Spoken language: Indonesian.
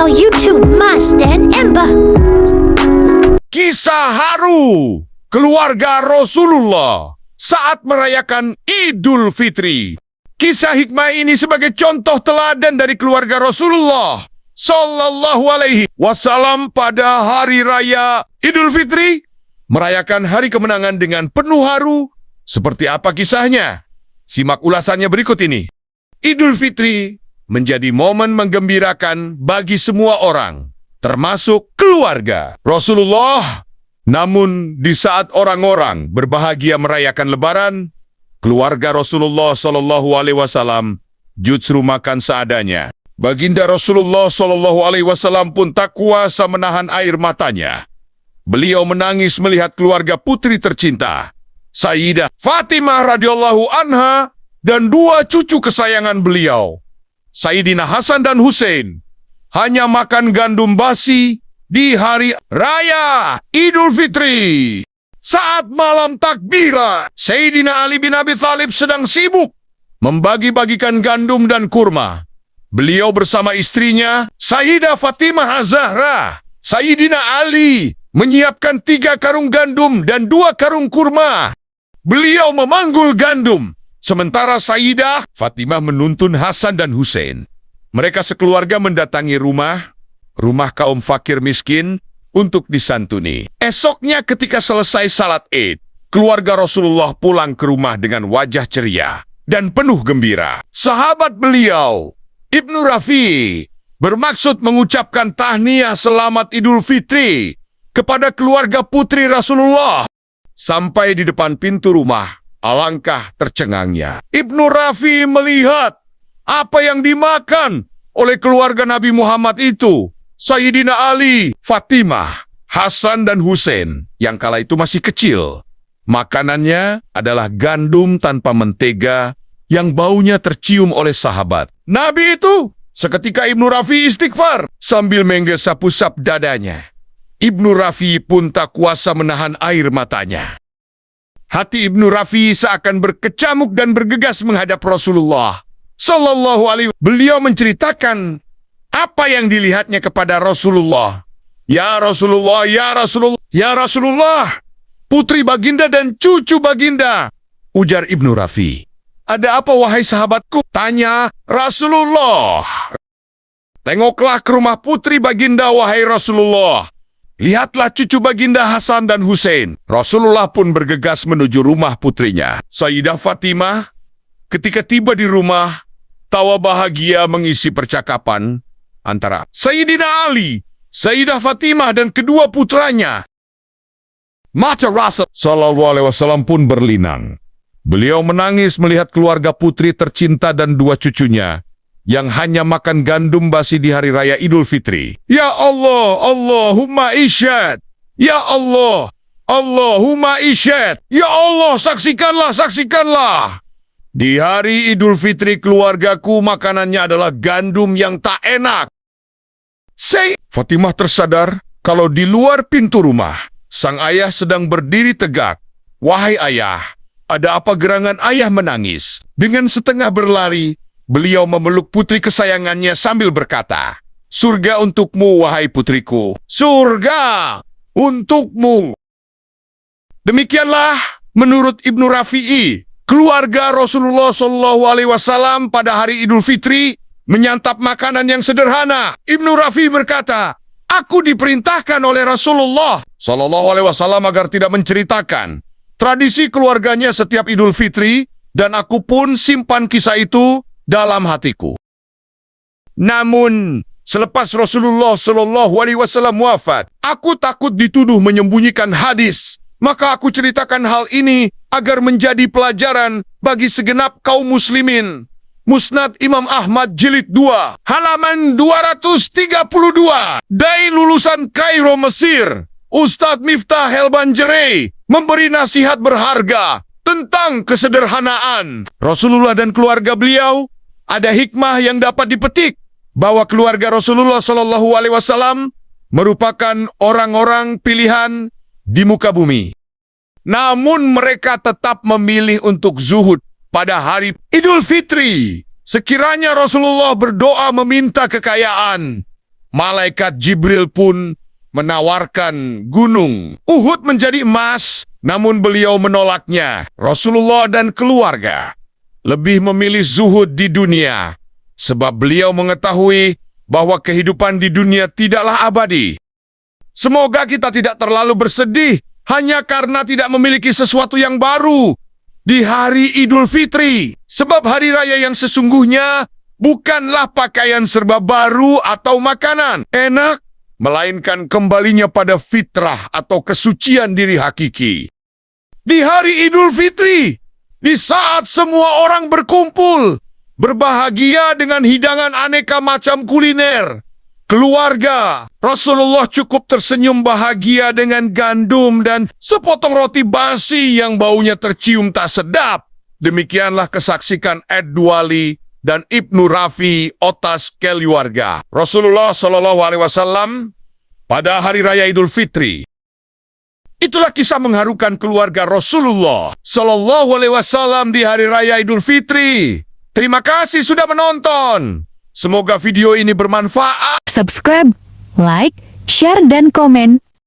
Channel YouTube Mas dan Ember. Kisah haru keluarga Rasulullah saat merayakan Idul Fitri. Kisah hikmah ini sebagai contoh teladan dari keluarga Rasulullah Sallallahu Alaihi Wasallam pada hari raya Idul Fitri, merayakan hari kemenangan dengan penuh haru. Seperti apa kisahnya? Simak ulasannya berikut ini. Idul Fitri menjadi momen menggembirakan bagi semua orang, termasuk keluarga Rasulullah. Namun di saat orang-orang berbahagia merayakan Lebaran, keluarga Rasulullah Sallallahu Alaihi Wasallam justru makan seadanya. Baginda Rasulullah Sallallahu Alaihi Wasallam pun tak kuasa menahan air matanya. Beliau menangis melihat keluarga putri tercinta, Sayyidah Fatimah radhiyallahu anha, dan dua cucu kesayangan beliau, Sayyidina Hasan dan Hussein, hanya makan gandum basi di hari raya Idul Fitri. Saat malam takbiran, Sayyidina Ali bin Abi Thalib sedang sibuk membagi-bagikan gandum dan kurma. Beliau bersama istrinya, Sayyidah Fatimah Az-Zahra, Sayyidina Ali, menyiapkan 3 karung gandum dan 2 karung kurma. Beliau memanggul gandum, sementara Sayyidah Fatimah menuntun Hasan dan Hussein. Mereka sekeluarga mendatangi rumah kaum fakir miskin untuk disantuni. Esoknya ketika selesai salat Id, keluarga Rasulullah pulang ke rumah dengan wajah ceria dan penuh gembira. Sahabat beliau, Ibnu Rafi, bermaksud mengucapkan tahniah selamat Idul Fitri kepada keluarga putri Rasulullah. Sampai di depan pintu rumah, alangkah tercengangnya Ibnu Rafi melihat apa yang dimakan oleh keluarga Nabi Muhammad itu. Sayyidina Ali, Fatimah, Hasan dan Hussein yang kala itu masih kecil. Makanannya adalah gandum tanpa mentega yang baunya tercium oleh sahabat Nabi itu. Seketika Ibnu Rafi istighfar sambil menggesap-usap dadanya. Ibnu Rafi pun tak kuasa menahan air matanya. Hati Ibnu Rafi seakan berkecamuk dan bergegas menghadap Rasulullah Sallallahu Alaihi Wasallam. Beliau menceritakan apa yang dilihatnya kepada Rasulullah. Ya Rasulullah, ya Rasulullah, ya Rasulullah, putri baginda dan cucu baginda. Ujar Ibnu Rafi. Ada apa wahai sahabatku? Tanya Rasulullah. Tengoklah ke rumah putri baginda wahai Rasulullah. Lihatlah cucu baginda Hasan dan Hussein. Rasulullah pun bergegas menuju rumah putrinya, Sayyidah Fatimah. Ketika tiba di rumah, tawa bahagia mengisi percakapan antara Sayyidina Ali, Sayyidah Fatimah dan kedua putranya. Mata Rasul Sallallahu Alaihi Wasallam pun berlinang. Beliau menangis melihat keluarga putri tercinta dan 2 cucunya yang hanya makan gandum basi di hari raya Idul Fitri. Ya Allah, Allahumma isyad. Ya Allah, Allahumma isyad. Ya Allah, saksikanlah, saksikanlah. Di hari Idul Fitri keluargaku makanannya adalah gandum yang tak enak. Fatimah tersadar kalau di luar pintu rumah, sang ayah sedang berdiri tegak. Wahai ayah, ada apa gerangan ayah menangis? Dengan setengah berlari, beliau memeluk putri kesayangannya sambil berkata, surga untukmu wahai putriku, surga untukmu. Demikianlah menurut Ibnu Rafi'i, keluarga Rasulullah Shallallahu Alaihi Wasallam pada hari Idul Fitri menyantap makanan yang sederhana. Ibnu Rafi berkata, aku diperintahkan oleh Rasulullah Shallallahu Alaihi Wasallam agar tidak menceritakan tradisi keluarganya setiap Idul Fitri, dan aku pun simpan kisah itu dalam hatiku. Namun, selepas Rasulullah Shallallahu Alaihi Wasallam wafat, aku takut dituduh menyembunyikan hadis. Maka aku ceritakan hal ini agar menjadi pelajaran bagi segenap kaum muslimin. Musnad Imam Ahmad Jilid 2, halaman 232. Dari lulusan Kairo, Mesir, Ustadz Miftah Helbanjeri memberi nasihat berharga tentang kesederhanaan. Rasulullah dan keluarga beliau, ada hikmah yang dapat dipetik bahwa keluarga Rasulullah Shallallahu Alaihi Wasallam merupakan orang-orang pilihan di muka bumi. Namun mereka tetap memilih untuk zuhud pada hari Idul Fitri. Sekiranya Rasulullah berdoa meminta kekayaan, Malaikat Jibril pun menawarkan gunung Uhud menjadi emas, namun beliau menolaknya. Rasulullah dan keluarga lebih memilih zuhud di dunia, sebab beliau mengetahui bahwa kehidupan di dunia tidaklah abadi. Semoga kita tidak terlalu bersedih hanya karena tidak memiliki sesuatu yang baru di hari Idul Fitri. Sebab hari raya yang sesungguhnya bukanlah pakaian serba baru atau makanan enak, melainkan kembalinya pada fitrah atau kesucian diri hakiki. Di hari Idul Fitri, di saat semua orang berkumpul, berbahagia dengan hidangan aneka macam kuliner, keluarga Rasulullah cukup tersenyum bahagia dengan gandum dan sepotong roti basi yang baunya tercium tak sedap. Demikianlah kesaksikan Ed Duali dan Ibnu Rafi otas keluarga Rasulullah Shallallahu Alaihi Wasallam pada hari raya Idul Fitri. Itulah kisah mengharukan keluarga Rasulullah Shallallahu Alaihi Wasallam di hari raya Idul Fitri. Terima kasih sudah menonton. Semoga video ini bermanfaat. Subscribe, like, share, dan komen